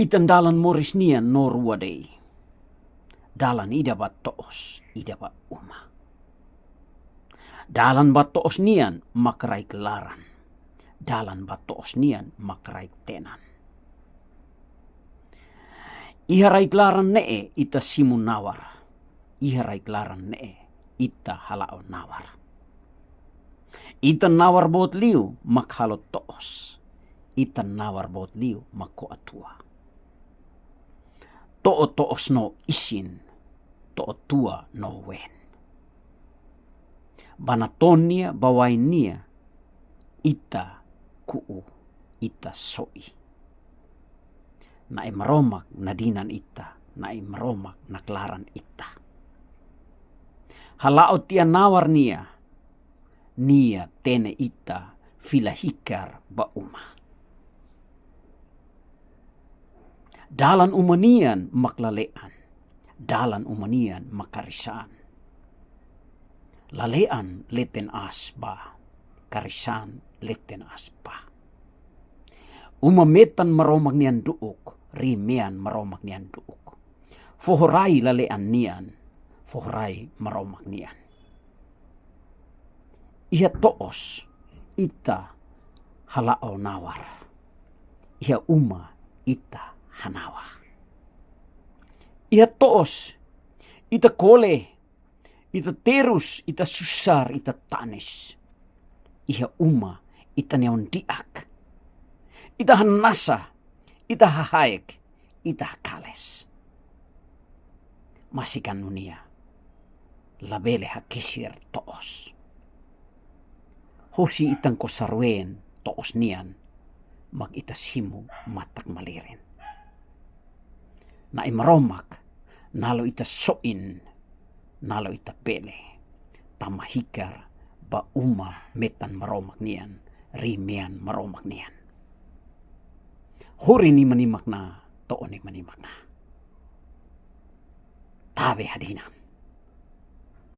Itan dalan moris nian norwadei. Dalan ida bat toos, ida bat uma. Dalan bat toos nian makrai kelaran. Dalan bat toos nian makrai tenan. Iharai kelaran nee ita simun nawar. Iharai kelaran nee ita halao nawar. Ita nawar bot liu makhalot toos. Ita nawar bot liu makko atua. To'o toos no isin, to'o tua no wen. Banatonia bawainia ita kuu ita soi. Na maromak na dinan ita, na maromak na klaran ita. Halao tia nawar nia tene ita filahikar ba uma. Dalan umanian maklalean, dalan umanian makarisan. Lalean leten asba, karisan leten asba. Umametan maromak nian duuk, rimean maromak nian duuk. Fohorai lalean nian, fohorai maromak nian. Ia toos ita halao nawar. Ia uma ita hanawa. Ia toos ita kole, ita terus, ita susar, ita tanes. Ia uma ita neon diak. Ita hanasa, ita hahaek, ita kales. Masikan nunia labele hakesir toos. Hosi itang kosarwen toos nian mag ita simu matak malirin. Na imaromak nalo ita soin, nalo ita pele. Tamahikar ba uma metan maromak nian, rimean maromak nian. Hori ni manimak na, toon ni manimak na. Tabe hadinan.